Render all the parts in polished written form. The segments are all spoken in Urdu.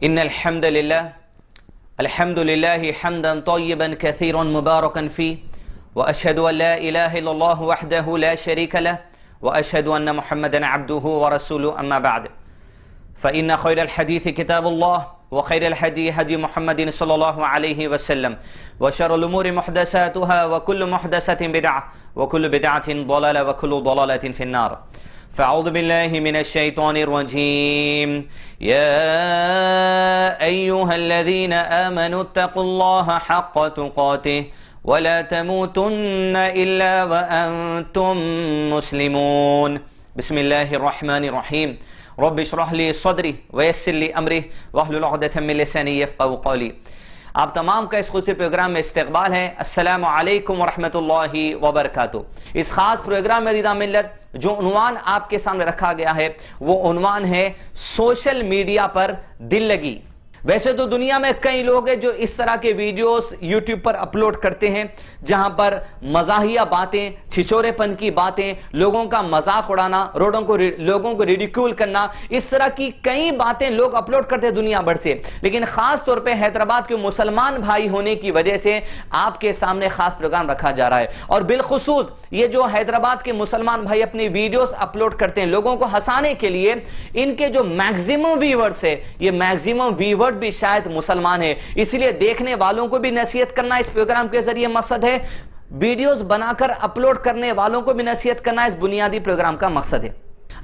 إن الحمد لله حمدا طيبا كثيرا مباركا فيه، وأشهد أن لا إله إلا الله وحده لا شريك له، وأشهد أن محمدا عبده ورسوله. أما بعد، فإن خير الحديث كتاب الله، وخير الهدي هدي محمد صلى الله عليه وسلم، وشر الأمور محدثاتها، وكل محدثة بدعة، وكل بدعة ضلالة، وكل ضلالة في النار. فأعوذ بالله من الشيطان الرجيم. يا أيها الذين آمنوا اتقوا الله حق تقاته ولا تموتن إلا وأنتم مسلمون. بسم الله الرحمن الرحيم. رب اشرح لي صدری ویسر لی امری واحلل عقدۃ من لسانی یفقهوا قولی. آپ تمام کا اس خصوصی پروگرام میں استقبال ہے. السلام علیکم ورحمۃ اللہ وبرکاتہ. اس خاص پروگرام میں عزیزان ملت جو عنوان آپ کے سامنے رکھا گیا ہے وہ عنوان ہے سوشل میڈیا پر دل لگی. ویسے تو دنیا میں کئی لوگ ہیں جو اس طرح کے ویڈیوز یوٹیوب پر اپلوڈ کرتے ہیں جہاں پر مزاحیہ باتیں، چھچورے پن کی باتیں، لوگوں کا مذاق اڑانا، لوگوں کو ریڈیکیول کرنا، اس طرح کی کئی باتیں لوگ اپلوڈ کرتے ہیں دنیا بھر سے. لیکن خاص طور پہ حیدرآباد کے مسلمان بھائی ہونے کی وجہ سے آپ کے سامنے خاص پروگرام رکھا جا رہا ہے. اور بالخصوص یہ جو حیدرآباد کے مسلمان بھائی اپنی ویڈیوز اپلوڈ کرتے ہیں لوگوں کو ہنسانے کے لیے، ان کے جو میکزیمم ویورز ہے، یہ میکزیمم ویورز بھی شاید مسلمان ہے. اسی لیے دیکھنے والوں کو بھی نصیحت کرنا اس پروگرام کے ذریعے مقصد ہے، ویڈیوز بنا کر اپلوڈ کرنے والوں کو بھی نصیحت کرنا اس بنیادی پروگرام کا مقصد ہے.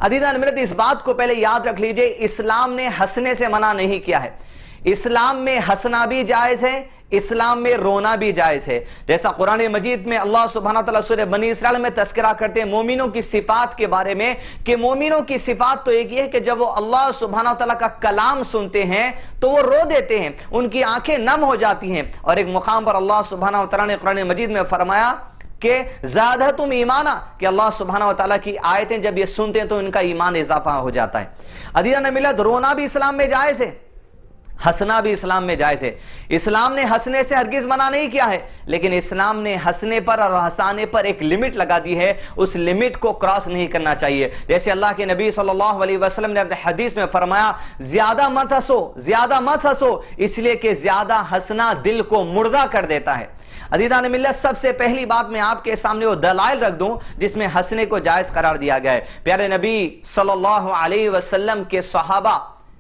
عزیزان ملت، اس بات کو پہلے یاد رکھ لیجئے، اسلام نے ہنسنے سے منع نہیں کیا ہے. اسلام میں ہنسنا بھی جائز ہے، اسلام میں رونا بھی جائز ہے. جیسا قرآن مجید میں اللہ سبحانہ تعالیٰ سورہ بنی اسرائیل میں تذکرہ کرتے ہیں مومنوں کی صفات کے بارے میں کہ مومنوں کی صفات تو ایک یہ ہے کہ جب وہ اللہ سبحانہ تعالیٰ کا کلام سنتے ہیں تو وہ رو دیتے ہیں، ان کی آنکھیں نم ہو جاتی ہیں. اور ایک مقام پر اللہ سبحانہ تعالیٰ نے قرآن مجید میں فرمایا کہ زادہتم ایمانا، کہ اللہ سبحانہ وتعالیٰ کی آیتیں جب یہ سنتے ہیں تو ان کا ایمان اضافہ ہو جاتا ہے. عزیزان ملت، رونا بھی اسلام میں جائز ہے، ہنسنا بھی اسلام میں جائز ہے. اسلام نے ہنسنے سے ہرگز منع نہیں کیا ہے، لیکن اسلام نے ہنسنے پر اور ہنسانے پر ایک لمٹ لگا دی ہے، اس لمٹ کو کراس نہیں کرنا چاہیے. جیسے اللہ کے نبی صلی اللہ علیہ وسلم نے اپنے حدیث میں فرمایا زیادہ مت ہنسو اس لیے کہ زیادہ ہنسنا دل کو مردہ کر دیتا ہے. عزیزان ملت، سب سے پہلی بات میں آپ کے سامنے وہ دلائل رکھ دوں جس میں ہنسنے کو جائز قرار دیا گیا ہے. پیارے نبی صلی اللہ علیہ وسلم کے صحابہ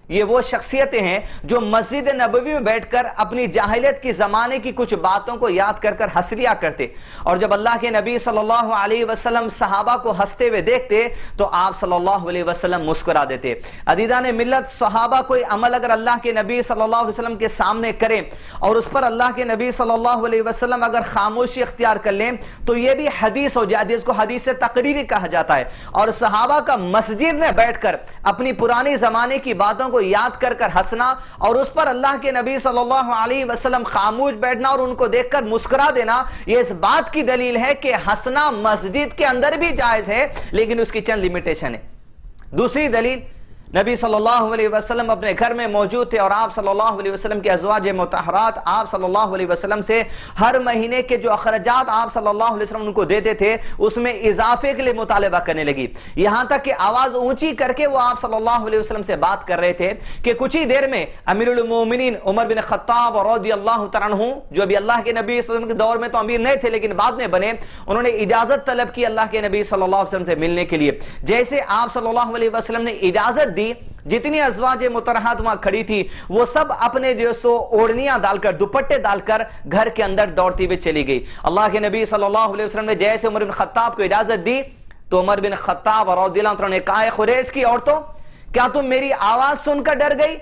یہ وہ شخصیتیں ہیں جو مسجد نبوی میں بیٹھ کر اپنی جاہلیت کی زمانے کی کچھ باتوں کو یاد کر کر ہنس لیا کرتے، اور جب اللہ کے نبی صلی اللہ علیہ وسلم صحابہ کو ہنستے ہوئے دیکھتے تو آپ صلی اللہ علیہ وسلم مسکرا دیتے. عزیزان ملت، صحابہ کوئی عمل اگر اللہ کے نبی صلی اللہ علیہ وسلم کے سامنے کریں اور اس پر اللہ کے نبی صلی اللہ علیہ وسلم اگر خاموشی اختیار کر لیں تو یہ بھی حدیث ہو جاتی ہے، اس کو حدیث تقریری کہا جاتا ہے. اور صحابہ کا مسجد میں بیٹھ کر اپنی پرانی زمانے کی باتوں کو یاد کر کر ہنسنا اور اس پر اللہ کے نبی صلی اللہ علیہ وسلم خاموش بیٹھنا اور ان کو دیکھ کر مسکرا دینا، یہ اس بات کی دلیل ہے کہ ہنسنا مسجد کے اندر بھی جائز ہے، لیکن اس کی چند لیمیٹیشن ہے. دوسری دلیل، نبی صلی اللہ علیہ وسلم اپنے گھر میں موجود تھے اور آپ صلی اللہ علیہ وسلم کے ازواج مطہرات آپ صلی اللہ علیہ وسلم سے ہر مہینے کے جو اخراجات آپ صلی اللہ علیہ وسلم ان کو دیتے تھے اس میں اضافے کے لیے مطالبہ کرنے لگی، یہاں تک کہ آواز اونچی کر کے وہ آپ صلی اللہ علیہ وسلم سے بات کر رہے تھے کہ کچھ ہی دیر میں امیر المومنین عمر بن خطاب رضی اللہ تعالیٰ عنہ، جو ابھی اللہ کے نبی صلی اللہ علیہ وسلم کے دور میں تو امیر نہیں تھے لیکن بعد میں بنے، انہوں نے اجازت طلب کی اللہ کے نبی صلی اللہ علیہ وسلم سے ملنے کے لیے. جیسے آپ صلی اللہ علیہ وسلم نے اجازت دی، جتنی ازواج مطہرات وہاں کھڑی تھی وہ سب اپنے جو سو اوڑھنیاں ڈال کر، دوپٹے ڈال کر گھر کے اندر دوڑتی ہوئی چلی گئی. اللہ کے نبی صلی اللہ علیہ وسلم نے جیسے عمر بن خطاب کو اجازت دی تو عمر بن خطاب رضی اللہ عنہ نے کہا، اے قریش کی عورتوں، کیا تم میری آواز سن کر ڈر گئی؟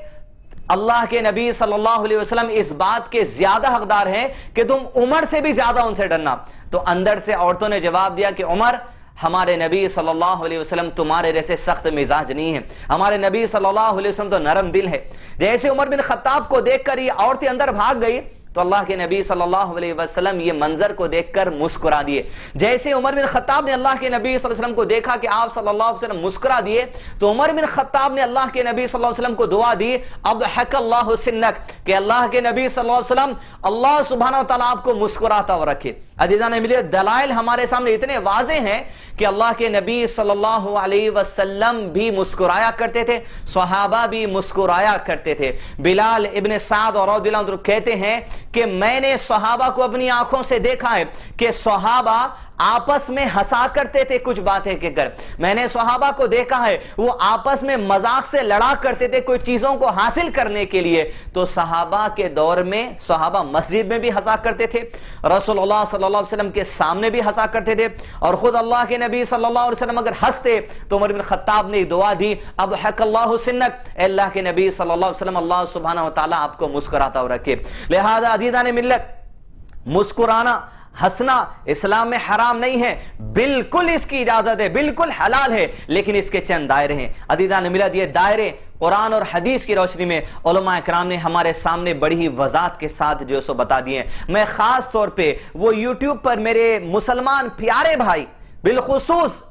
اللہ کے نبی صلی اللہ علیہ وسلم اس بات کے زیادہ حقدار ہیں کہ تم عمر سے بھی زیادہ ان سے ڈرنا. تو اندر سے عورتوں نے جواب دیا کہ عمر، ہمارے نبی صلی اللہ علیہ وسلم تمہارے جیسے سخت مزاج نہیں ہیں، ہمارے نبی صلی اللہ علیہ وسلم تو نرم دل ہے. جیسے عمر بن خطاب کو دیکھ کر یہ عورتیں اندر بھاگ گئی تو اللہ کے نبی صلی اللہ علیہ وسلم یہ منظر کو دیکھ کر مسکرا دیے. جیسے عمر بن خطاب نے اللہ کے نبی صلی اللہ علیہ وسلم کو دیکھا کہ آپ صلی اللہ علیہ وسلم مسکرا دیے تو عمر بن خطاب نے اللہ کے نبی صلی اللہ علیہ وسلم کو دعا دی، اضحک اللہ سنک، کہ اللہ کے نبی صلی اللہ علیہ وسلم اللہ سبحانہ وتعالی آپ کو مسکراتا ہوا رکھے. عزیزان ملت، دلائل ہمارے سامنے اتنے واضح ہیں کہ اللہ کے نبی صلی اللہ علیہ وسلم بھی مسکرایا کرتے تھے، صحابہ بھی مسکرایا کرتے تھے۔ بلال ابن سعد رضی اللہ عنہ کہتے ہیں کہ میں نے صحابہ کو اپنی آنکھوں سے دیکھا ہے کہ صحابہ آپس میں ہنسا کرتے تھے کچھ باتیں کے کر، میں نے صحابہ کو دیکھا ہے وہ آپس میں مذاق سے لڑا کرتے تھے کوئی چیزوں کو حاصل کرنے کے لیے۔ تو صحابہ کے دور میں صحابہ مسجد میں بھی ہنسا کرتے تھے، رسول اللہ صلی اللہ علیہ وسلم کے سامنے بھی ہنسا کرتے تھے، اور خود اللہ کے نبی صلی اللہ علیہ وسلم اگر ہنستے تو عمر بن خطاب نے دعا دی، اضحک اللہ سنک، اے اللہ کے نبی صلی اللہ علیہ وسلم اللہ سبحانہ وتعالی آپ کو مسکراتا ہو رکھے۔ لہذا عزیزان ملت، مسکرانا، ہنسنا اسلام میں حرام نہیں ہے، بالکل اس کی اجازت ہے، بالکل حلال ہے، لیکن اس کے چند دائرے ہیں۔ عزیزان ملت، یہ دائرے قرآن اور حدیث کی روشنی میں علماء اکرام نے ہمارے سامنے بڑی ہی وضاحت کے ساتھ جو سو بتا دیے ہیں۔ میں خاص طور پہ وہ یوٹیوب پر میرے مسلمان پیارے بھائی، بالخصوص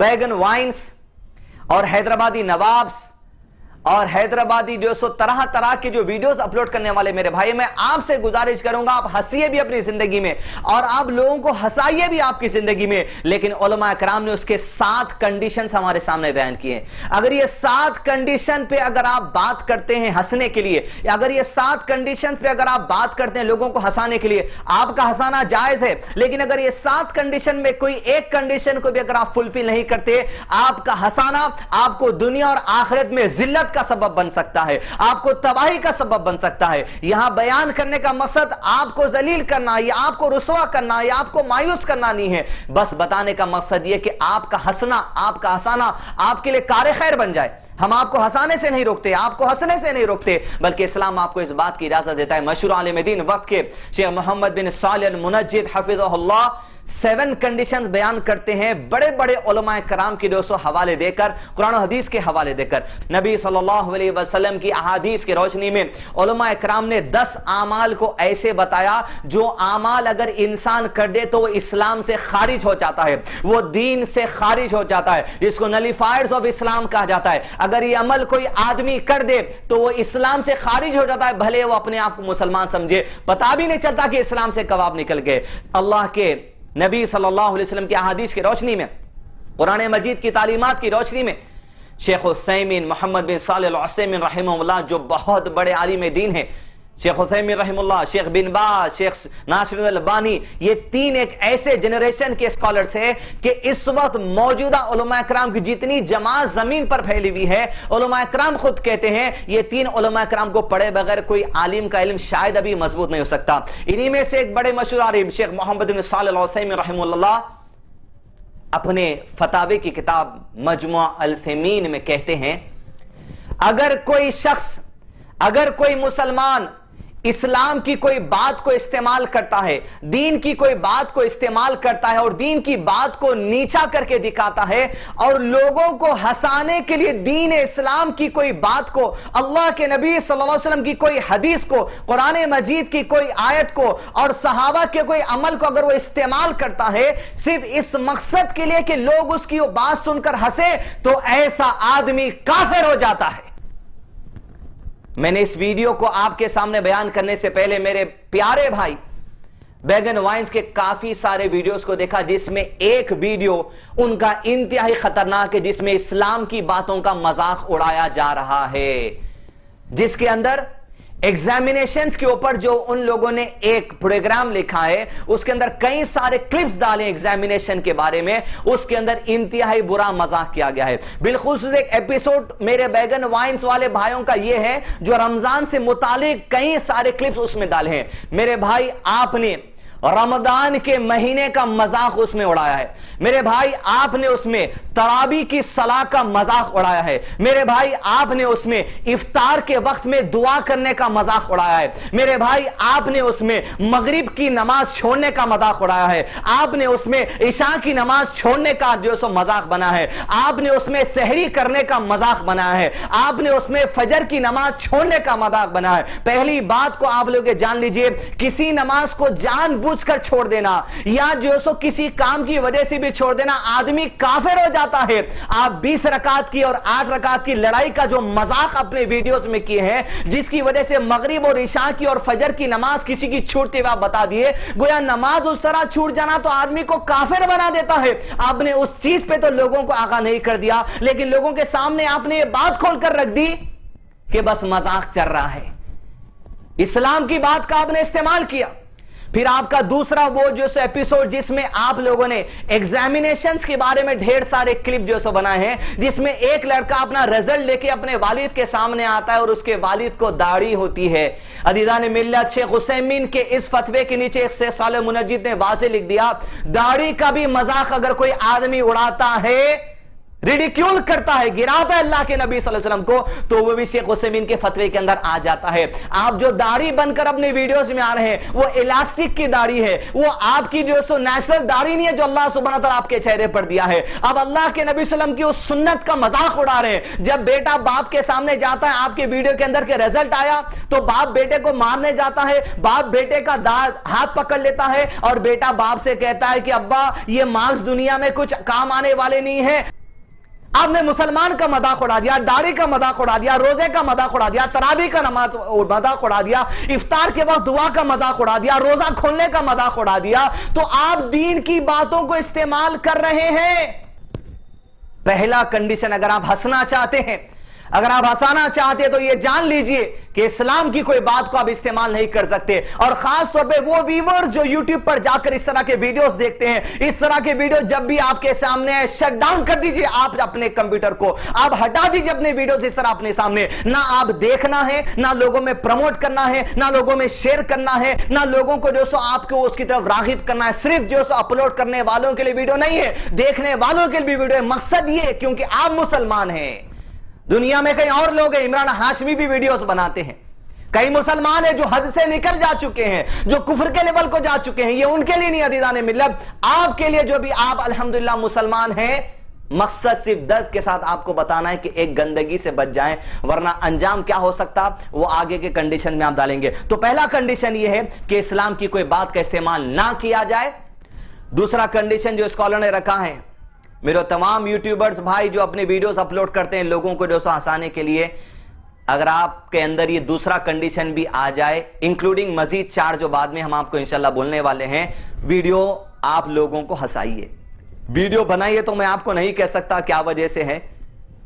بیگن وائنز اور حیدرآبادی نوابس اور حیدرآبادی جو سو طرح طرح کے جو ویڈیوز اپلوڈ کرنے والے میرے بھائی، میں آپ سے گزارش کروں گا آپ ہنسیے بھی اپنی زندگی میں اور آپ لوگوں کو ہنسائیے بھی آپ کی زندگی میں، لیکن علماء اکرام نے اس کے 7 کنڈیشنز ہمارے سامنے بیان کیے ہیں۔ اگر یہ 7 کنڈیشن پہ اگر آپ بات کرتے ہیں ہنسنے کے لیے، یا اگر یہ 7 کنڈیشن پہ اگر آپ بات کرتے ہیں لوگوں کو ہنسانے کے لیے، آپ کا ہنسانا جائز ہے، لیکن اگر یہ 7 کنڈیشن میں کوئی ایک کنڈیشن کو بھی اگر آپ فلفل نہیں کرتے، آپ کا ہنسانا آپ کو دنیا اور آخرت میں ذلت کا سبب بن سکتا ہے، آپ کو تباہی کا سبب بن سکتا ہے۔ یہاں بیان کرنے کا مقصد آپ کو ذلیل کرنا یا آپ کو رسوا کرنا یا آپ کو مایوس کرنا نہیں ہے، بس بتانے کا مقصد یہ کہ آپ کا ہنسنا، آپ کا ہنسانا آپ کے لیے کار خیر بن جائے۔ ہم آپ کو ہنسانے سے نہیں روکتے، آپ کو ہنسنے سے نہیں روکتے، بلکہ اسلام آپ کو اس بات کی اجازت دیتا ہے۔ مشہور عالم دین وقت کے شیخ محمد بن صالح المنجد حفظہ اللہ 7 کنڈیشنز بیان کرتے ہیں، بڑے بڑے علماء کرام کی 200 حوالے دے کر، قرآن و حدیث کے حوالے دے کر، نبی صلی اللہ علیہ وسلم کی احادیث کی روشنی میں علماء کرام نے 10 اعمال کو ایسے بتایا جو اعمال اگر انسان کر دے تو وہ اسلام سے خارج ہو جاتا ہے، وہ دین سے خارج ہو جاتا ہے، جس کو نلیفائرز آف اسلام کہا جاتا ہے۔ اگر یہ عمل کوئی آدمی کر دے تو وہ اسلام سے خارج ہو جاتا ہے، بھلے وہ اپنے آپ کو مسلمان سمجھے، پتہ بھی نہیں چلتا کہ اسلام سے کباب نکل گئے۔ اللہ کے نبی صلی اللہ علیہ وسلم کی احادیث کی روشنی میں، قرآن مجید کی تعلیمات کی روشنی میں، شیخ عثیمین محمد بن صالح العثیمین رحمہ اللہ جو بہت بڑے عالم دین ہیں، شیخ عثیمین رحمہ اللہ، شیخ بن باز، شیخ ناصر الالبانی، یہ 3 ایک ایسے جنریشن کے اسکالرز ہیں کہ اس وقت موجودہ علماء اکرام کی جتنی جماعت زمین پر پھیلی ہوئی ہے، علماء اکرام خود کہتے ہیں یہ 3 علماء اکرام کو پڑھے بغیر کوئی عالم کا علم شاید ابھی مضبوط نہیں ہو سکتا۔ انہی میں سے ایک بڑے مشہور عالم شیخ محمد بن صالح العثیمین رحمہ اللہ اپنے فتاوی کی کتاب مجموع الفیمین میں کہتے ہیں، اگر کوئی شخص، اگر کوئی مسلمان اسلام کی کوئی بات کو استعمال کرتا ہے، دین کی کوئی بات کو استعمال کرتا ہے اور دین کی بات کو نیچا کر کے دکھاتا ہے اور لوگوں کو ہنسانے کے لیے دین اسلام کی کوئی بات کو، اللہ کے نبی صلی اللہ علیہ وسلم کی کوئی حدیث کو، قرآن مجید کی کوئی آیت کو اور صحابہ کے کوئی عمل کو اگر وہ استعمال کرتا ہے صرف اس مقصد کے لیے کہ لوگ اس کی وہ بات سن کر ہنسے، تو ایسا آدمی کافر ہو جاتا ہے۔ میں نے اس ویڈیو کو آپ کے سامنے بیان کرنے سے پہلے میرے پیارے بھائی بیگن وائنز کے کافی سارے ویڈیوز کو دیکھا، جس میں ایک ویڈیو ان کا انتہائی خطرناک ہے، جس میں اسلام کی باتوں کا مذاق اڑایا جا رہا ہے، جس کے اندر ایگزامینیشنز کے اوپر جو ان لوگوں نے ایک پروگرام لکھا ہے، اس کے اندر کئی سارے کلپس ڈالے ایگزامینیشن کے بارے میں، اس کے اندر انتہائی برا مذاق کیا گیا ہے۔ بالخصوص ایک ایپیسوڈ میرے بیگن وائنز والے بھائیوں کا یہ ہے جو رمضان سے متعلق کئی سارے کلپس اس میں ڈالے ہیں۔ میرے بھائی آپ نے رمضان کے مہینے کا مذاق اس میں اڑایا ہے، میرے بھائی آپ نے اس میں تراویح کی صلاح کا مذاق اڑایا ہے، میرے بھائی آپ نے اس میں افطار کے وقت میں دعا کرنے کا مذاق اڑایا ہے، میرے بھائی آپ نے اس میں مغرب کی نماز چھوڑنے کا مذاق اڑایا ہے، آپ نے اس میں عشاء کی نماز چھوڑنے کا جو سو مذاق بنا ہے، آپ نے اس میں سحری کرنے کا مذاق بنا ہے، آپ نے اس میں فجر کی نماز چھوڑنے کا مذاق بنا ہے۔ پہلی بات کو آپ لوگ جان لیجئے، کسی نماز کو جان بوجھ بوجھ کر چھوڑ دینا یا جو سو کسی کام کی وجہ سے بھی چھوڑ دینا آدمی کافر ہو جاتا ہے۔ آپ 20 رکعت کی اور 8 رکعت کی لڑائی کا جو مذاق اپنے ویڈیوز میں کیے ہیں، جس کی وجہ سے مغرب اور عشاء کی اور فجر کی نماز کسی کی چھوٹتے ہوئے آپ بتا دیے، گویا نماز اس طرح چھوٹ جانا تو آدمی کو کافر بنا دیتا ہے۔ آپ نے اس چیز پہ تو لوگوں کو آگاہ نہیں کر دیا، لیکن لوگوں کے سامنے آپ نے یہ بات کھول کر رکھ دی کہ بس مذاق چل رہا ہے۔ اسلام کی بات کا آپ نے استعمال کیا۔ پھر آپ کا دوسرا وہ جو سو ایپیسوڈ جس میں آپ لوگوں نے ایگزامینیشنز کے بارے میں ڈھیر سارے کلپ جو سو بنائے ہیں، جس میں ایک لڑکا اپنا رزلٹ لے کے اپنے والد کے سامنے آتا ہے اور اس کے والد کو داڑھی ہوتی ہے۔ عزیزان ملت، شیخ عثیمین کے اس فتوے کے نیچے ایک شیخ صالح منجد نے واضح لکھ دیا، داڑھی کا بھی مذاق اگر کوئی آدمی اڑاتا ہے، ریڈیکیول کرتا ہے، گراتا ہے اللہ کے نبی صلی اللہ علیہ وسلم کو، تو وہ بھی شیخ عثیمین کے فتوے کے اندر آ جاتا ہے۔ آپ جو داڑھی بن کر اپنے ویڈیوز میں آ رہے ہیں وہ الاسٹک کی داڑھی ہے، وہ آپ کی جو سو نیچرل داڑھی نہیں ہے جو اللہ سبحانہ وتعالی آپ کے چہرے پر دیا ہے۔ اب اللہ کے نبی صلی اللہ علیہ وسلم کی اس سنت کا مذاق اڑا رہے ہیں۔ جب بیٹا باپ کے سامنے جاتا ہے، آپ کے ویڈیو کے اندر کے رزلٹ آیا تو باپ بیٹے کو مارنے جاتا ہے، باپ بیٹے کا ہاتھ پکڑ لیتا ہے اور بیٹا باپ سے کہتا ہے کہ ابا یہ مارکس دنیا میں کچھ کام آنے والے نہیں ہیں۔ آپ نے مسلمان کا مذاق اڑا دیا، داڑھی کا مذاق اڑا دیا، روزے کا مذاق اڑا دیا، تراویح کا نماز مذاق اڑا دیا، افطار کے وقت دعا کا مذاق اڑا دیا، روزہ کھولنے کا مذاق اڑا دیا، تو آپ دین کی باتوں کو استعمال کر رہے ہیں۔ پہلا کنڈیشن، اگر آپ ہنسنا چاہتے ہیں، اگر آپ ہنسانا چاہتے ہیں تو یہ جان لیجئے کہ اسلام کی کوئی بات کو آپ استعمال نہیں کر سکتے۔ اور خاص طور پہ وہ ویور جو یوٹیوب پر جا کر اس طرح کے ویڈیوز دیکھتے ہیں، اس طرح کے ویڈیو جب بھی آپ کے سامنے ہے، شٹ ڈاؤن کر دیجئے آپ اپنے کمپیوٹر کو، آپ ہٹا دیجئے اپنے ویڈیوز اس طرح اپنے سامنے۔ نہ آپ دیکھنا ہے، نہ لوگوں میں پروموٹ کرنا ہے، نہ لوگوں میں شیئر کرنا ہے، نہ لوگوں کو جو سو آپ کو اس کی طرف راغب کرنا ہے۔ صرف جو سو اپلوڈ کرنے والوں کے لیے ویڈیو نہیں ہے، دیکھنے والوں کے لیے ویڈیو ہے۔ مقصد یہ ہے کیونکہ آپ مسلمان ہیں، دنیا میں کئی اور لوگ ہیں، عمران ہاشمی بھی ویڈیوز بناتے ہیں، کئی مسلمان ہیں جو حد سے نکل جا چکے ہیں، جو کفر کے لیول کو جا چکے ہیں، یہ ان کے لیے نہیں عزیزان ملت، آپ کے لیے جو بھی آپ الحمدللہ مسلمان ہیں، مقصد صرف درد کے ساتھ آپ کو بتانا ہے کہ ایک گندگی سے بچ جائیں، ورنہ انجام کیا ہو سکتا وہ آگے کے کنڈیشن میں آپ ڈالیں گے۔ تو پہلا کنڈیشن یہ ہے کہ اسلام کی کوئی بات کا استعمال نہ کیا جائے۔ دوسرا کنڈیشن جو اسکالر نے رکھا ہے، میرے تمام یوٹیوبرز بھائی جو اپنے ویڈیوز اپلوڈ کرتے ہیں لوگوں کو جو سو ہنسانے کے لیے، اگر آپ کے اندر یہ دوسرا کنڈیشن بھی آ جائے، انکلوڈنگ مزید 4 جو بعد میں ہم آپ کو انشاءاللہ بولنے والے ہیں، ویڈیو آپ لوگوں کو ہنسائیے، ویڈیو بنائیے تو میں آپ کو نہیں کہہ سکتا کیا وجہ سے ہے،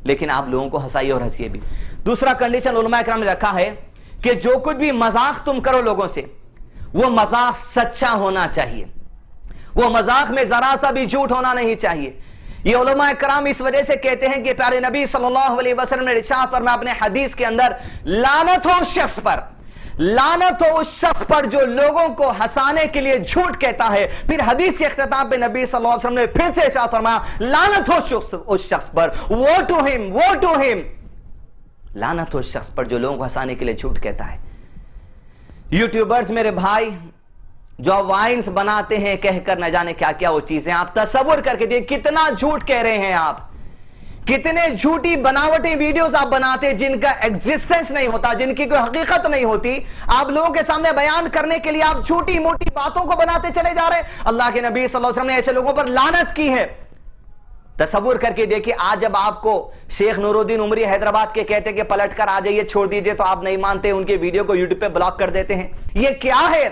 لیکن آپ لوگوں کو ہنسائیے اور ہنسیے بھی۔ دوسرا کنڈیشن علماء کرام نے رکھا ہے کہ جو کچھ بھی مذاق تم کرو لوگوں سے، وہ مذاق سچا ہونا چاہیے، وہ مذاق میں ذرا سا بھی جھوٹ ہونا نہیں چاہیے۔ یہ علماء کرام اس وجہ سے کہتے ہیں کہ پیارے نبی صلی اللہ علیہ وسلم نے ارشاد فرمایا اپنے حدیث کے اندر، لعنت ہو اس شخص پر، لعنت ہو اس شخص پر جو لوگوں کو ہنسانے کے لیے جھوٹ کہتا ہے۔ پھر حدیث کے اختتام پہ نبی صلی اللہ علیہ وسلم نے پھر سے ارشاد فرمایا، لعنت ہو اس شخص پر، woe to him، لعنت ہو اس شخص پر جو لوگوں کو ہنسانے کے لیے جھوٹ کہتا ہے۔ یوٹیوبرز میرے بھائی جو وائنز بناتے ہیں کہہ کر نہ جانے کیا کیا وہ چیزیں، آپ تصور کر کے دیکھیں کتنا جھوٹ کہہ رہے ہیں، آپ کتنے جھوٹی بناوٹی ویڈیوز آپ بناتے ہیں جن کا ایگزسٹنس نہیں ہوتا، جن کی کوئی حقیقت نہیں ہوتی، آپ لوگوں کے سامنے بیان کرنے کے لیے آپ جھوٹی موٹی باتوں کو بناتے چلے جا رہے ہیں۔ اللہ کے نبی صلی اللہ علیہ وسلم نے ایسے لوگوں پر لعنت کی ہے۔ تصور کر کے دیکھیں، آج جب آپ کو شیخ نور الدین عمری حیدرآباد کے کہتے کہ پلٹ کر آ جائیے چھوڑ دیجئے، تو آپ نہیں مانتے، ان کے ویڈیو کو یوٹیوب پہ بلاک کر دیتے ہیں۔ یہ کیا ہے؟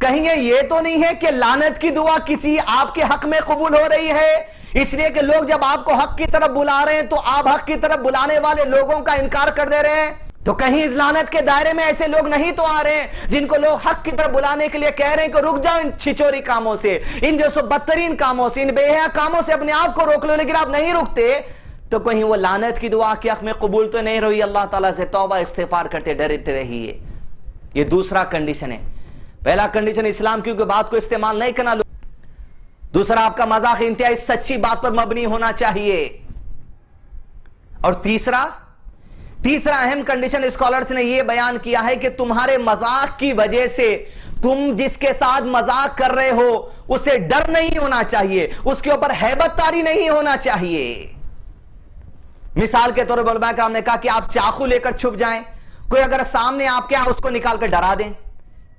کہیں یہ تو نہیں ہے کہ لعنت کی دعا کسی آپ کے حق میں قبول ہو رہی ہے، اس لیے کہ لوگ جب آپ کو حق کی طرف بلا رہے ہیں تو آپ حق کی طرف بلانے والے لوگوں کا انکار کر دے رہے ہیں؟ تو کہیں اس لعنت کے دائرے میں ایسے لوگ نہیں تو آ رہے ہیں جن کو لوگ حق کی طرف بلانے کے لیے کہہ رہے ہیں کہ رک جاؤ ان چھچوری کاموں سے، ان جو سو بدترین کاموں سے، ان بے حیا کاموں سے اپنے آپ کو روک لو، لیکن آپ نہیں رکتے، تو کہیں وہ لعنت کی دعا کے حق میں قبول تو نہیں رہی؟ اللہ تعالیٰ سے توبہ استغفار کرتے ڈرتے رہیے۔ یہ دوسرا کنڈیشن ہے۔ پہلا کنڈیشن اسلام کی کوئی بات کو استعمال نہیں کرنا، دوسرا آپ کا مذاق انتہائی سچی بات پر مبنی ہونا چاہیے، اور تیسرا اہم کنڈیشن اسکالرز نے یہ بیان کیا ہے کہ تمہارے مذاق کی وجہ سے تم جس کے ساتھ مذاق کر رہے ہو اسے ڈر نہیں ہونا چاہیے، اس کے اوپر ہیبت طاری نہیں ہونا چاہیے۔ مثال کے طور پر علماء کرام نے کہا کہ آپ چاقو لے کر چھپ جائیں، کوئی اگر سامنے آپ کے اس کو نکال کر ڈرا دیں،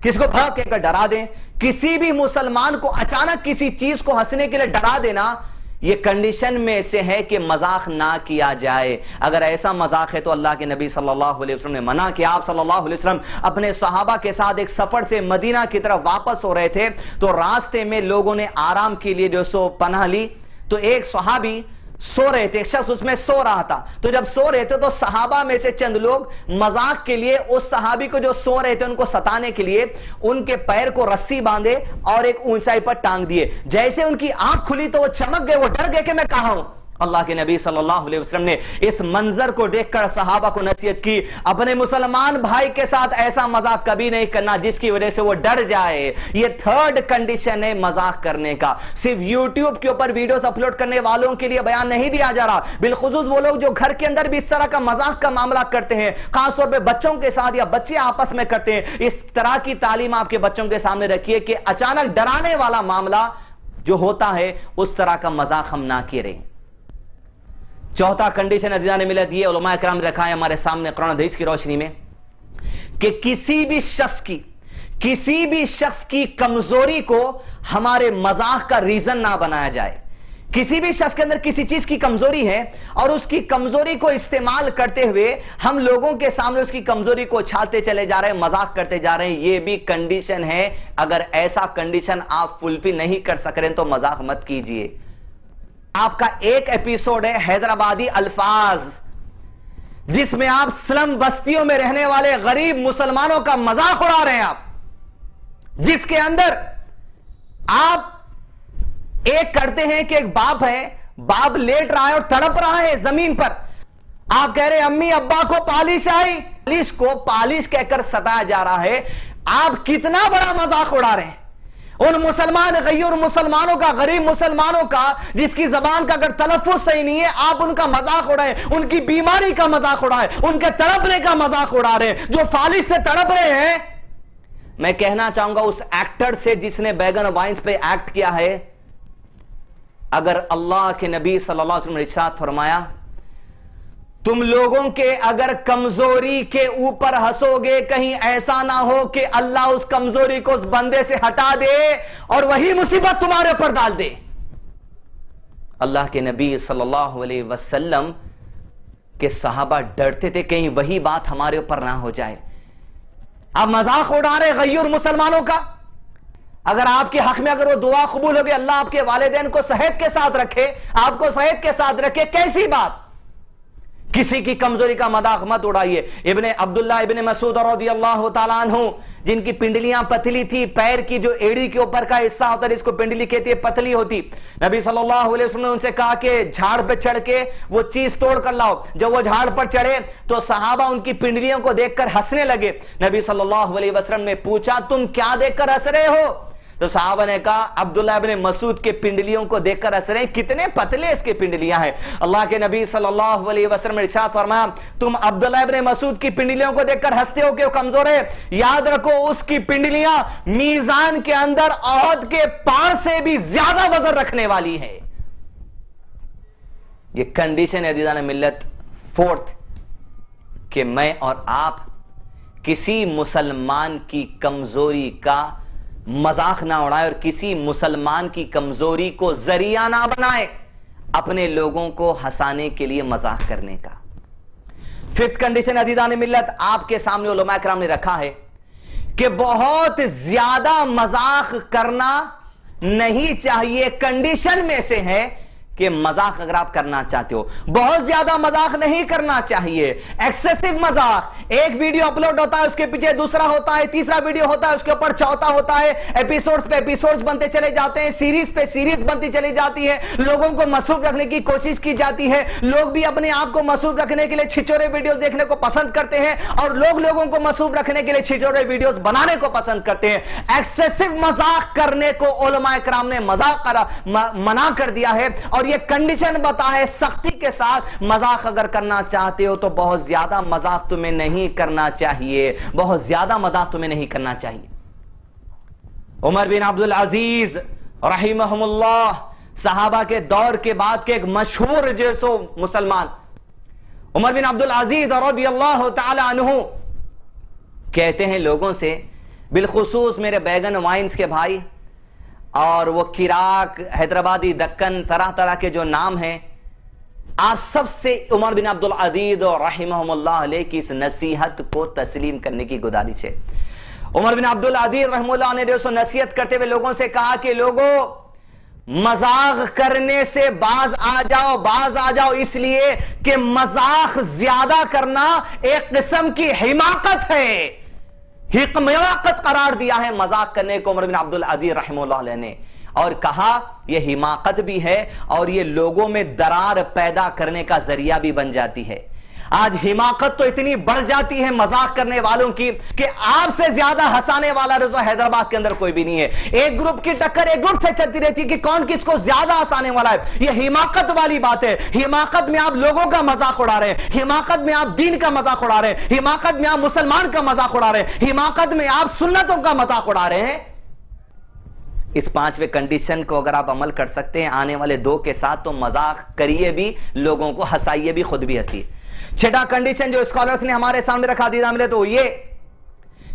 کس کو بھڑک کے ڈرا دیں، کسی بھی مسلمان کو اچانک کسی چیز کو ہنسنے کے لیے ڈرا دینا، یہ کنڈیشن میں سے ہے کہ مذاق نہ کیا جائے۔ اگر ایسا مذاق ہے تو اللہ کے نبی صلی اللہ علیہ وسلم نے منع کیا۔ آپ صلی اللہ علیہ وسلم اپنے صحابہ کے ساتھ ایک سفر سے مدینہ کی طرف واپس ہو رہے تھے، تو راستے میں لوگوں نے آرام کے لیے جو سو پناہ لی، تو ایک صحابی سو رہے تھے، ایک شخص اس میں سو رہا تھا۔ تو جب سو رہے تھے تو صحابہ میں سے چند لوگ مذاق کے لیے اس صحابی کو جو سو رہے تھے ان کو ستانے کے لیے ان کے پیر کو رسی باندھے اور ایک اونچائی پر ٹانگ دیے۔ جیسے ان کی آنکھ کھلی تو وہ چمک گئے، وہ ڈر گئے کہ میں کہاں ہوں۔ اللہ کے نبی صلی اللہ علیہ وسلم نے اس منظر کو دیکھ کر صحابہ کو نصیحت کی، اپنے مسلمان بھائی کے ساتھ ایسا مذاق کبھی نہیں کرنا جس کی وجہ سے وہ ڈر جائے۔ یہ تھرڈ کنڈیشن ہے مذاق کرنے کا۔ صرف یوٹیوب کے اوپر ویڈیوز اپلوڈ کرنے والوں کے لیے بیان نہیں دیا جا رہا، بالخصوص وہ لوگ جو گھر کے اندر بھی اس طرح کا مذاق کا معاملہ کرتے ہیں، خاص طور پہ بچوں کے ساتھ یا بچے آپس میں کرتے ہیں۔ اس طرح کی تعلیم آپ کے بچوں کے سامنے رکھیے کہ اچانک ڈرانے والا معاملہ جو ہوتا ہے اس طرح کا مذاق ہم نہ کریں۔ چوتھا کنڈیشن عزیزان ملت یہ علماء کرام نے رکھا ہے ہمارے سامنے قرآن حدیث کی روشنی میں، کہ کسی بھی شخص کی کمزوری کو ہمارے مذاق کا ریزن نہ بنایا جائے۔ کسی بھی شخص کے اندر کسی چیز کی کمزوری ہے اور اس کی کمزوری کو استعمال کرتے ہوئے ہم لوگوں کے سامنے اس کی کمزوری کو چھالتے چلے جا رہے ہیں، مذاق کرتے جا رہے ہیں، یہ بھی کنڈیشن ہے۔ اگر ایسا کنڈیشن آپ فلفل نہیں کر سک رہے ہیں تو مذاق مت کیجئے۔ آپ کا ایک ایپیسوڈ ہے حیدرآبادی الفاظ، جس میں آپ سلم بستیوں میں رہنے والے غریب مسلمانوں کا مذاق اڑا رہے ہیں، آپ جس کے اندر آپ ایک کرتے ہیں کہ ایک باپ ہے، باپ لیٹ رہا ہے اور تڑپ رہا ہے زمین پر، آپ کہہ رہے ہیں امی ابا کو پالش آئی، پالش کو پالش کہہ کر ستایا جا رہا ہے۔ آپ کتنا بڑا مذاق اڑا رہے ہیں ان مسلمان غیر مسلمانوں کا، غریب مسلمانوں کا، جس کی زبان کا اگر تلفظ صحیح نہیں ہے آپ ان کا مذاق اڑائیں، ان کی بیماری کا مذاق اڑائیں، ان کے تڑپنے کا مذاق اڑا رہے ہیں، جو فالش سے تڑپ رہے ہیں۔ میں کہنا چاہوں گا اس ایکٹر سے جس نے بیگن وائنز پہ ایکٹ کیا ہے، اگر اللہ کے نبی صلی اللہ علیہ وسلم نے ارشاد فرمایا تم لوگوں کے اگر کمزوری کے اوپر ہنسو گے کہیں ایسا نہ ہو کہ اللہ اس کمزوری کو اس بندے سے ہٹا دے اور وہی مصیبت تمہارے اوپر ڈال دے۔ اللہ کے نبی صلی اللہ علیہ وسلم کے صحابہ ڈرتے تھے کہیں وہی بات ہمارے اوپر نہ ہو جائے۔ آپ مذاق اڑا رہے غیر مسلمانوں کا۔ اگر آپ کے حق میں اگر وہ دعا قبول ہوگی اللہ آپ کے والدین کو صحت کے ساتھ رکھے، آپ کو صحت کے ساتھ رکھے، کیسی بات؟ کسی کی کمزوری کا مذاق مت اڑائیے۔ ابن عبداللہ ابن مسعود رضی اللہ تعالیٰ عنہ جن کی پنڈلیاں پتلی تھی، پیر کی جو ایڑی کے اوپر کا حصہ ہوتا ہے جس کو پنڈلی کہتی ہے پتلی ہوتی، نبی صلی اللہ علیہ وسلم نے ان سے کہا کہ جھاڑ پہ چڑھ کے وہ چیز توڑ کر لاؤ۔ جب وہ جھاڑ پر چڑھے تو صحابہ ان کی پنڈلیوں کو دیکھ کر ہنسنے لگے۔ نبی صلی اللہ علیہ وسلم نے پوچھا تم کیا دیکھ کر ہنس رہے ہو؟ تو صحابہ نے کہا عبداللہ ابن مسعود کے پنڈلیوں کو دیکھ کر ہنس رہے ہیں، کتنے پتلے اس کے پنڈلیاں ہیں۔ اللہ کے نبی صلی اللہ علیہ وسلم نے ارشاد فرمایا تم عبداللہ ابن مسعود کی پنڈلیوں کو دیکھ کر ہنستے ہو کہ وہ کمزور ہے، یاد رکھو اس کی پنڈلیاں میزان کے اندر احد کے پہاڑ سے بھی زیادہ وزن رکھنے والی ہے۔ یہ کنڈیشن ہے عزیزان ملت فورتھ، کہ میں اور آپ کسی مسلمان کی کمزوری کا مذاق نہ اڑائے اور کسی مسلمان کی کمزوری کو ذریعہ نہ بنائے اپنے لوگوں کو ہنسانے کے لیے مذاق کرنے کا۔ ففتھ کنڈیشن عزیزان ملت آپ کے سامنے علماء کرام نے رکھا ہے کہ بہت زیادہ مذاق کرنا نہیں چاہیے۔ کنڈیشن میں سے ہے کہ مذاق اگر آپ کرنا چاہتے ہو بہت زیادہ مذاق نہیں کرنا چاہیے۔ ایکسیسو مذاق، ایک ویڈیو اپلوڈ ہوتا ہے اس کے پیچھے دوسرا ہوتا ہے، تیسرا ویڈیو ہوتا ہے اس کے اوپر چوتھا ہوتا ہے، ایپیسوڈز پہ ایپیسوڈز بنتے چلے جاتے ہیں، سیریز پہ سیریز بنتی چلی جاتی ہے، لوگوں کو مصروف رکھنے کی کوشش کی جاتی ہے، لوگ بھی اپنے آپ کو مصروف رکھنے کے لیے چھچورے ویڈیوز دیکھنے کو پسند کرتے ہیں اور لوگ لوگوں کو مصروف رکھنے کے لیے چھچورے ویڈیوز بنانے کو پسند کرتے ہیں۔ ایکسیسو مذاق کرنے کو علماء کرام نے منع کر دیا ہے اور یہ کنڈیشن بتا ہے سختی کے ساتھ مذاق اگر کرنا چاہتے ہو تو بہت زیادہ مذاق تمہیں نہیں کرنا چاہیے، بہت زیادہ مذاق تمہیں نہیں کرنا چاہیے۔ عمر بن عبدالعزیز رحمہم اللہ صحابہ کے دور کے بعد کے ایک مشہور جیسو مسلمان، عمر بن عبدالعزیز رضی اللہ تعالی عنہ کہتے ہیں لوگوں سے بالخصوص میرے بیگن وائنز کے بھائی اور وہ کراک، حیدرآبادی، دکن، طرح طرح کے جو نام ہیں، آپ سب سے عمر بن عبدالعزیز رحمہ اللہ علیہ کی اس نصیحت کو تسلیم کرنے کی گزارش ہے۔ عمر بن عبدالعزیز رحمہ اللہ نے جو نصیحت کرتے ہوئے لوگوں سے کہا کہ لوگوں، مذاق کرنے سے باز آ جاؤ، اس لیے کہ مذاق زیادہ کرنا ایک قسم کی حماقت ہے، حماقت قرار دیا ہے مذاق کرنے کو عمر بن عبدالعزیز رحمہ اللہ علیہ نے، اور کہا یہ حماقت بھی ہے اور یہ لوگوں میں درار پیدا کرنے کا ذریعہ بھی بن جاتی ہے۔ آج حماقت تو اتنی بڑھ جاتی ہے مذاق کرنے والوں کی کہ آپ سے زیادہ ہنسانے والا رضا حیدرآباد کے اندر کوئی بھی نہیں ہے۔ ایک گروپ کی ٹکر ایک گروپ سے چلتی رہتی ہے کہ کون کس کو زیادہ ہنسانے والا ہے۔ یہ حماقت والی بات ہے۔ حماقت میں آپ لوگوں کا مذاق اڑا رہے ہیں، حماقت میں آپ دین کا مذاق اڑا رہے ہیں، حماقت میں آپ مسلمان کا مذاق اڑا رہے ہیں، حماقت میں آپ سنتوں کا مذاق اڑا رہے ہیں۔ اس 5ویں کنڈیشن کو اگر آپ عمل کر سکتے ہیں آنے والے 2 کے ساتھ، تو مذاق کریے بھی، لوگوں کو ہنسائیے بھی، خود بھی ہنسیے۔ 6واں کنڈیشن جو اسکالرز نے ہمارے سامنے رکھا دیدہ ملے تو یہ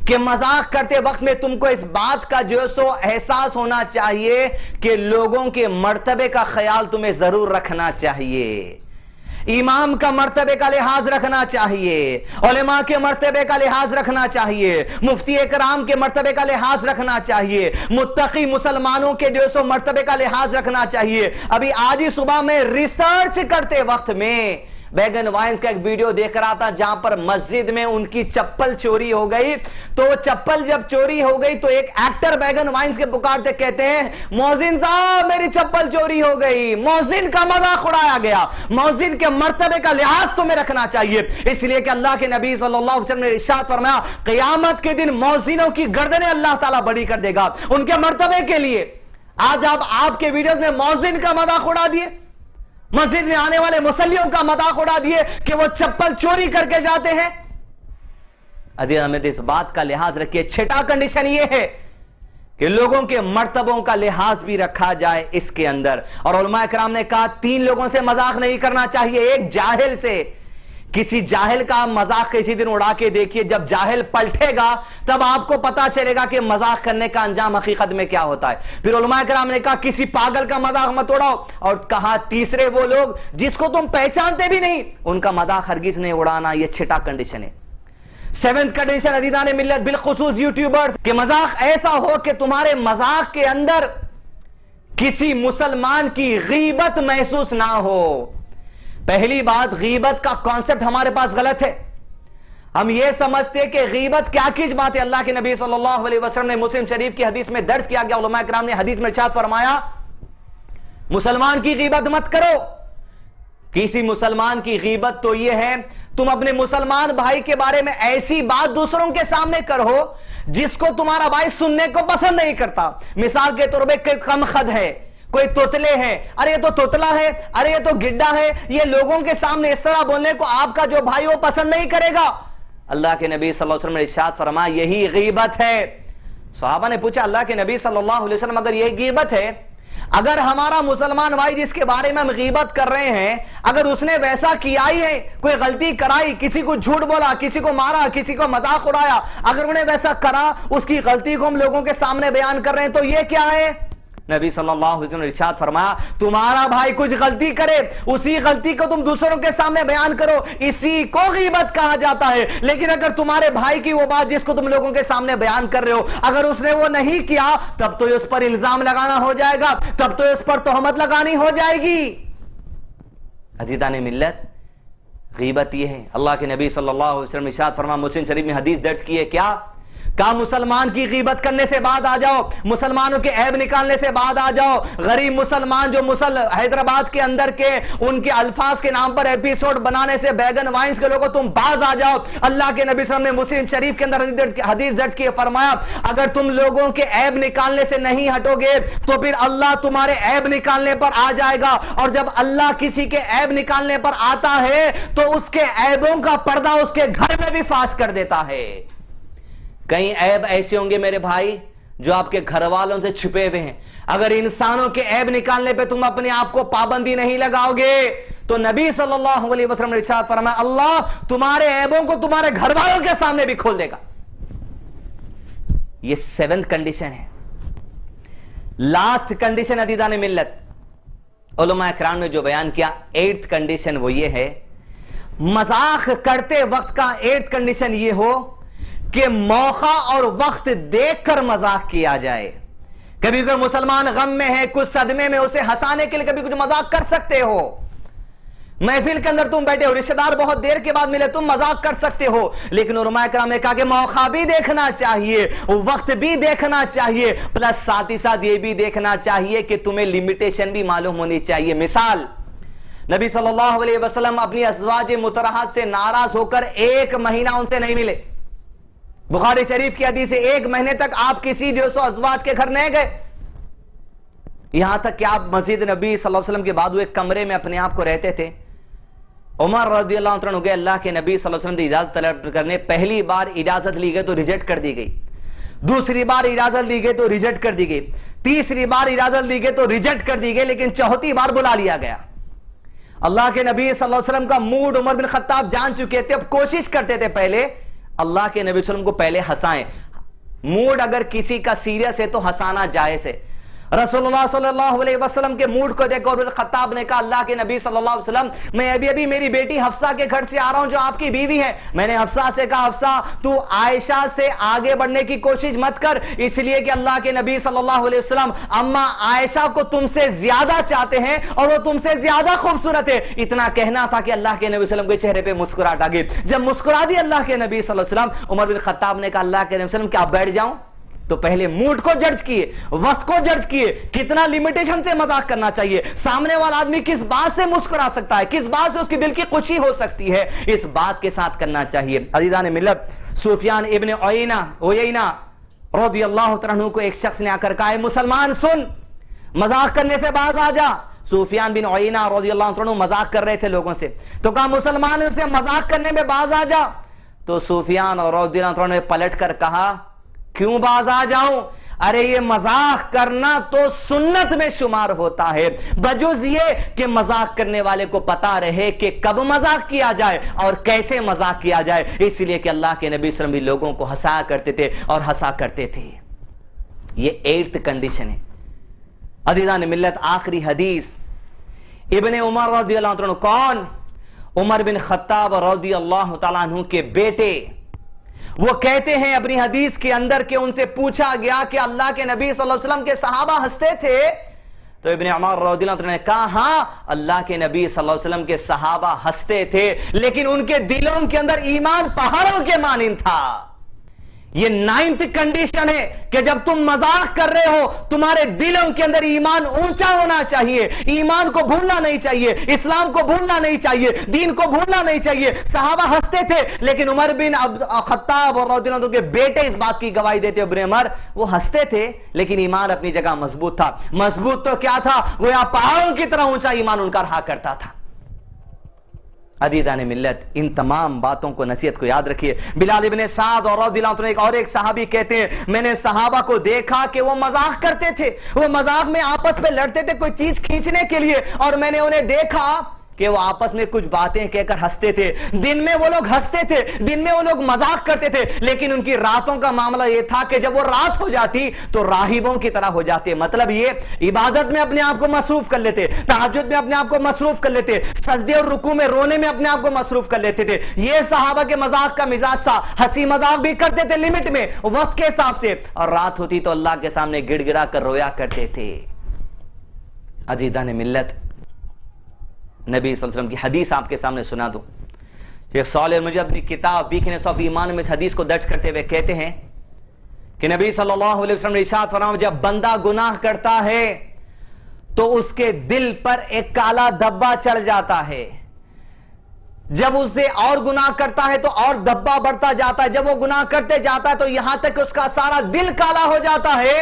کہ مذاق کرتے وقت میں تم کو اس بات کا جو سو احساس ہونا چاہیے کہ لوگوں کے مرتبے کا خیال تمہیں ضرور رکھنا چاہیے، امام کا مرتبے کا لحاظ رکھنا چاہیے، علماء کے مرتبے کا لحاظ رکھنا چاہیے، مفتی اکرام کے مرتبے کا لحاظ رکھنا چاہیے، متقی مسلمانوں کے جو سو مرتبے کا لحاظ رکھنا چاہیے۔ ابھی آج ہی صبح میں ریسرچ کرتے وقت میں بیگن وائنز کا ایک ویڈیو دیکھ رہا تھا جہاں پر مسجد میں ان کی چپل چوری ہو گئی، تو چپل جب چوری ہو گئی تو ایک ایکٹر بیگن وائنز کے پکارتے کہتے ہیں مؤذن صاحب میری چپل چوری ہو گئی۔ مؤذن کا مذاق اڑایا گیا۔ مؤذن کے مرتبے کا لحاظ تمہیں رکھنا چاہیے، اس لیے کہ اللہ کے نبی صلی اللہ علیہ وسلم نے ارشاد فرمایا قیامت کے دن مؤذنوں کی گردنیں اللہ تعالیٰ بڑی کر دے گا ان کے مرتبے کے لیے۔ آج آپ کے ویڈیوز میں مؤذن کا مذاق اڑا دیے، مسجد میں آنے والے مصلیوں کا مذاق اڑا دیے کہ وہ چپل چوری کر کے جاتے ہیں۔ عزیز احمد اس بات کا لحاظ رکھیے۔ 6واں کنڈیشن یہ ہے کہ لوگوں کے مرتبوں کا لحاظ بھی رکھا جائے اس کے اندر، اور علماء کرام نے کہا 3 لوگوں سے مذاق نہیں کرنا چاہیے۔ ایک جاہل سے، کسی جاہل کا مذاق کسی دن اڑا کے دیکھیے، جب جاہل پلٹے گا تب آپ کو پتا چلے گا کہ مذاق کرنے کا انجام حقیقت میں کیا ہوتا ہے۔ پھر علماء کرام نے کہا کسی پاگل کا مذاق مت اڑاؤ، اور کہا تیسرے وہ لوگ جس کو تم پہچانتے بھی نہیں ان کا مذاق ہرگز نہیں اڑانا۔ یہ 6واں کنڈیشن ہے۔ 7th کنڈیشن عزیزان ملت بالخصوص یوٹیوبرز کہ مذاق ایسا ہو کہ تمہارے مذاق کے اندر کسی مسلمان کی غیبت محسوس نہ ہو۔ پہلی بات، غیبت کا کانسیپٹ ہمارے پاس غلط ہے۔ ہم یہ سمجھتے کہ غیبت کیا کی بات ہے۔ اللہ کے نبی صلی اللہ علیہ وسلم نے مسلم شریف کی حدیث میں درج کیا گیا، علماء کرام نے حدیث میں ارشاد فرمایا مسلمان کی غیبت مت کرو۔ کسی مسلمان کی غیبت تو یہ ہے تم اپنے مسلمان بھائی کے بارے میں ایسی بات دوسروں کے سامنے کرو جس کو تمہارا بھائی سننے کو پسند نہیں کرتا۔ مثال کے طور پہ کم خد ہے، کوئی توتلے ہے، ارے یہ تو توتلا ہے، ارے یہ تو گڈا ہے، یہ لوگوں کے سامنے اس طرح بولنے کو آپ کا جو بھائی وہ پسند نہیں کرے گا۔ اللہ کے نبی صلی اللہ علیہ وسلم نے ارشاد فرمایا یہی غیبت ہے۔ صحابہ نے پوچھا اللہ کے نبی صلی اللہ علیہ وسلم اگر یہی غیبت ہے، اگر ہمارا مسلمان بھائی جس کے بارے میں ہم غیبت کر رہے ہیں اگر اس نے ویسا کیا ہی ہے، کوئی غلطی کرائی، کسی کو جھوٹ بولا، کسی کو مارا، کسی کو مذاق اڑایا، اگر انہیں ویسا کرا، اس کی غلطی کو ہم لوگوں کے سامنے بیان کر رہے ہیں تو یہ کیا ہے؟ نبی صلی اللہ علیہ وسلم نے ارشاد فرمایا تمہارا بھائی کچھ غلطی کرے اسی غلطی کو تم دوسروں کے سامنے بیان کرو، اسی کو غیبت کہا جاتا ہے۔ لیکن اگر تمہارے بھائی کی وہ بات جس کو تم لوگوں کے سامنے بیان کر رہے ہو اگر اس نے وہ نہیں کیا تب تو اس پر الزام لگانا ہو جائے گا، تب تو اس پر تہمت لگانی ہو جائے گی۔ عزیزان ملت غیبت یہ ہے۔ اللہ کے نبی صلی اللہ علیہ وسلم ارشاد فرمایا مسلم شریف میں حدیث درج کی ہے کیا؟ کہا مسلمان کی غیبت کرنے سے بعد آ جاؤ، مسلمانوں کے عیب نکالنے سے بعد آ جاؤ، غریب مسلمان جو حیدرآباد کے اندر کے ان کے الفاظ کے نام پر ایپیسوڈ بنانے سے بیگن وائنز کے لوگوں تم باز آ جاؤ۔ اللہ کے نبی صلی اللہ علیہ وسلم نے مسلم شریف کے اندر حدیث درج کی فرمایا اگر تم لوگوں کے عیب نکالنے سے نہیں ہٹو گے تو پھر اللہ تمہارے عیب نکالنے پر آ جائے گا، اور جب اللہ کسی کے عیب نکالنے پر آتا ہے تو اس کے عیبوں کا پردہ اس کے گھر میں بھی فاش کر دیتا ہے۔ کئی عیب ایسے ہوں گے میرے بھائی جو آپ کے گھر والوں سے چھپے ہوئے ہیں، اگر انسانوں کے عیب نکالنے پہ تم اپنے آپ کو پابندی نہیں لگاؤ گے تو نبی صلی اللہ علیہ وسلم نے ارشاد فرمایا اللہ تمہارے عیبوں کو تمہارے گھر والوں کے سامنے بھی کھول دے گا۔ یہ 7th کنڈیشن ہے. لاسٹ کنڈیشن عزیزان ملت علماء کرام نے جو بیان کیا 8th کنڈیشن وہ یہ ہے، مذاق کرتے وقت کا 8th کنڈیشن یہ ہو کہ موقع اور وقت دیکھ کر مذاق کیا جائے. کبھی کوئی مسلمان غم میں ہے، کچھ صدمے میں، اسے ہنسانے کے لیے کبھی کچھ مذاق کر سکتے ہو. محفل کے اندر تم بیٹھے ہو، رشتہ دار بہت دیر کے بعد ملے، تم مذاق کر سکتے ہو، لیکن علماء کرام نے کہا کہ موقع بھی دیکھنا چاہیے، وقت بھی دیکھنا چاہیے، پلس ساتھ ہی ساتھ یہ بھی دیکھنا چاہیے کہ تمہیں لمیٹیشن بھی معلوم ہونی چاہیے. مثال، نبی صلی اللہ علیہ وسلم اپنی ازواج مطہرات سے ناراض ہو کر 1 مہینہ ان سے نہیں ملے. بخاری شریف کی حدیث ہے 1 مہینے تک آپ کسی جو سو ازواج کے گھر نہیں گئے، یہاں تک کہ آپ مسجد نبی صلی اللہ علیہ وسلم کے بعد ایک کمرے میں اپنے آپ کو رہتے تھے. عمر رضی اللہ عنہ گئے اللہ کے نبی صلی اللہ علیہ وسلم کی اجازت طلب کرنے. پہلی بار اجازت لی گئی تو ریجیکٹ کر دی گئی، دوسری بار اجازت لی گئی تو ریجیکٹ کر دی گئی، تیسری بار اجازت لی گئی تو ریجیکٹ کر دی گئی، لیکن چوتھی بار بلا لیا گیا. اللہ کے نبی صلی اللہ علیہ وسلم کا موڈ عمر بن خطاب جان چکے تھے. اب کوشش کرتے تھے پہلے اللہ کے نبی صلی اللہ علیہ وسلم کو پہلے ہنسائیں. موڈ اگر کسی کا سیریس ہے تو ہنسانا جائز ہے. رسول اللہ صلی اللہ علیہ وسلم کے موڈ کو دیکھ عمر بن خطاب نے کہا اللہ کے نبی صلی اللہ علیہ وسلم میں ابھی میری بیٹی حفصہ کے گھر سے آ رہا ہوں جو آپ کی بیوی ہے. میں نے حفصہ سے کہا حفصہ تو عائشہ سے آگے بڑھنے کی کوشش مت کر، اس لیے کہ اللہ کے نبی صلی اللہ علیہ وسلم اما عائشہ کو تم سے زیادہ چاہتے ہیں اور وہ تم سے زیادہ خوبصورت ہے. اتنا کہنا تھا کہ اللہ کے نبی صلی اللہ علیہ وسلم کے چہرے پہ مسکراہٹ آ گئی. جب مسکرا دی اللہ کے نبی صلی اللہ علیہ وسلم، عمر بن خطاب نے کہا اللہ کے نبی صلی اللہ علیہ وسلم کیا آپ بیٹھ جاؤں؟ تو پہلے موڈ کو جج کیے، وقت کو جج کیے، کتنا لمیٹیشن سے مذاق کرنا چاہیے، سامنے والا آدمی کس بات سے مسکرا سکتا ہے، کس بات سے اس کی دل کی خوشی ہو سکتی ہے، اس بات کے ساتھ کرنا چاہیے. عزیزان ملت، سفیان ابن عیینہ رضی اللہ عنہ کو ایک شخص نے آ کر کہا مسلمان سن، مذاق کرنے سے باز آ جا. سفیان بن عیینہ رضی اللہ عنہ مذاق کر رہے تھے لوگوں سے، تو کہا مسلمان سے مذاق کرنے میں باز آ جا. تو سفیان رضی اللہ عنہ نے پلٹ کر کہا کیوں باز آ جاؤں؟ ارے یہ مذاق کرنا تو سنت میں شمار ہوتا ہے، بجز یہ کہ مذاق کرنے والے کو پتا رہے کہ کب مذاق کیا جائے اور کیسے مذاق کیا جائے. اس لیے کہ اللہ کے نبی صلی اللہ علیہ وسلم بھی لوگوں کو ہنسا کرتے تھے اور ہنسا کرتے تھے. یہ 8th کنڈیشن ہے. عزیزان ملت، آخری حدیث ابن عمر رضی اللہ عنہ. کون؟ عمر بن خطاب رضی اللہ تعالیٰ عنہ کے بیٹے. وہ کہتے ہیں اپنی حدیث کے اندر کہ ان سے پوچھا گیا کہ اللہ کے نبی صلی اللہ علیہ وسلم کے صحابہ ہنستے تھے؟ تو ابن عمر رضی اللہ عنہ نے کہا ہاں اللہ کے نبی صلی اللہ علیہ وسلم کے صحابہ ہنستے تھے، لیکن ان کے دلوں کے اندر ایمان پہاڑوں کے مانند تھا. یہ 9th کنڈیشن ہے کہ جب تم مذاق کر رہے ہو تمہارے دلوں کے اندر ایمان اونچا ہونا چاہیے، ایمان کو بھولنا نہیں چاہیے، اسلام کو بھولنا نہیں چاہیے، دین کو بھولنا نہیں چاہیے. صحابہ ہنستے تھے لیکن عمر بن خطاب رضی اللہ عنہ کے بیٹے اس بات کی گواہی دیتے ابن عمر وہ ہنستے تھے لیکن ایمان اپنی جگہ مضبوط تھا. مضبوط تو کیا تھا؟ گویا پہاڑوں کی طرح اونچا ایمان ان کا رہا کرتا تھا. عزیزان ملت، ان تمام باتوں کو نصیحت کو یاد رکھیے. بلال ابن سعد اور رضی اللہ عنہ ایک صحابی کہتے ہیں میں نے صحابہ کو دیکھا کہ وہ مذاق کرتے تھے، وہ مذاق میں آپس میں لڑتے تھے کوئی چیز کھینچنے کے لیے، اور میں نے انہیں دیکھا کہ وہ آپس میں کچھ باتیں کہہ کر ہنستے تھے. دن میں وہ لوگ ہنستے تھے، دن میں وہ لوگ مذاق کرتے تھے، لیکن ان کی راتوں کا معاملہ یہ تھا کہ جب وہ رات ہو جاتی تو راہبوں کی طرح ہو جاتے. مطلب یہ عبادت میں اپنے آپ کو مصروف کر لیتے، تہجد میں اپنے آپ کو مصروف کر لیتے، سجدے اور رکوع میں رونے میں اپنے آپ کو مصروف کر لیتے تھے. یہ صحابہ کے مذاق کا مزاج تھا. ہنسی مذاق بھی کرتے تھے لمٹ میں، وقت کے حساب سے، اور رات ہوتی تو اللہ کے سامنے گڑ گڑا کر رویا کرتے تھے. عزیزان ملت، نبی صلی اللہ علیہ وسلم کی حدیث آپ کے سامنے سنا دوں. شیخ صالح المجید اپنی کتاب ویکنس آف ایمان میں اس حدیث کو درج کرتے ہوئے کہتے ہیں کہ نبی صلی اللہ علیہ وسلم نے ارشاد فرمایا جب بندہ گناہ کرتا ہے تو اس کے دل پر ایک کالا دھبا چڑھ جاتا ہے، جب اسے اور گناہ کرتا ہے تو اور دھبا بڑھتا جاتا ہے، جب وہ گناہ کرتے جاتا ہے تو یہاں تک کہ اس کا سارا دل کالا ہو جاتا ہے.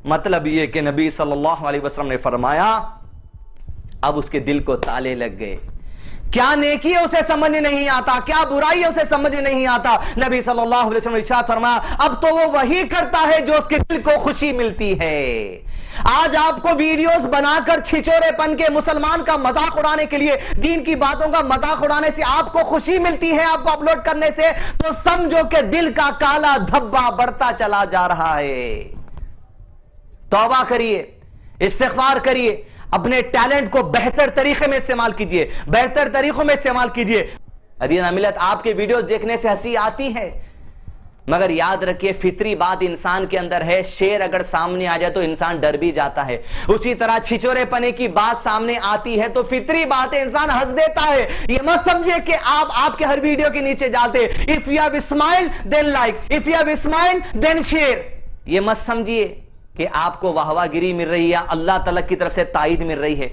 مطلب یہ کہ نبی صلی اللہ علیہ وسلم نے فرمایا اب اس کے دل کو تالے لگ گئے. کیا نیکی ہے اسے سمجھ نہیں آتا، کیا برائی ہے اسے سمجھ نہیں آتا. نبی صلی اللہ علیہ وسلم نے ارشاد فرمایا اب تو وہ وہی کرتا ہے جو اس کے دل کو خوشی ملتی ہے. آج آپ کو ویڈیوز بنا کر چھچورے پن کے مسلمان کا مذاق اڑانے کے لیے، دین کی باتوں کا مذاق اڑانے سے آپ کو خوشی ملتی ہے، آپ کو اپلوڈ کرنے سے، تو سمجھو کہ دل کا کالا دھبا بڑھتا چلا جا رہا ہے۔ توبہ کریے، استغفار کریے، اپنے ٹیلنٹ کو بہتر طریقے میں استعمال کیجئے، بہتر طریقوں میں استعمال کیجئے۔ عزیزان ملت، آپ کے ویڈیوز دیکھنے سے ہنسی آتی ہے، مگر یاد رکھیے فطری بات انسان کے اندر ہے، شیر اگر سامنے آ جائے تو انسان ڈر بھی جاتا ہے، اسی طرح چھچورے پنے کی بات سامنے آتی ہے تو فطری بات ہے، انسان ہنس دیتا ہے۔ یہ مت سمجھے کہ آپ کے ہر ویڈیو کے نیچے جاتے if you have smile then like, if you have smile then share، یہ مت سمجھیے کہ آپ کو واہواہ گیری مل رہی ہے، اللہ تعالیٰ کی طرف سے تائید مل رہی ہے۔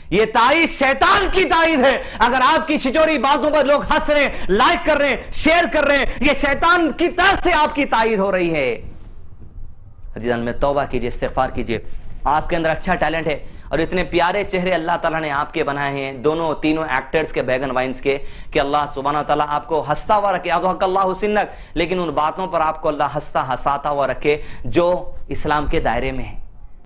یہ تائید شیطان کی تائید ہے۔ اگر آپ کی چھچوری باتوں پر لوگ ہنس رہے ہیں، لائک کر رہے ہیں، شیئر کر رہے ہیں، یہ شیطان کی طرف سے آپ کی تائید ہو رہی ہے۔ عزیزان میں توبہ کیجئے، استغفار کیجئے۔ آپ کے اندر اچھا ٹیلنٹ ہے اور اتنے پیارے چہرے اللہ تعالیٰ نے آپ کے بنائے ہیں، تینوں ایکٹرز کے، بیگن وائنز کے، کہ اللہ سبحانہ تعالیٰ آپ کو ہنستا ہوا رکھے، اضحک اللہ سنک، لیکن ان باتوں پر آپ کو اللہ ہنساتا ہوا رکھے جو اسلام کے دائرے میں ہیں۔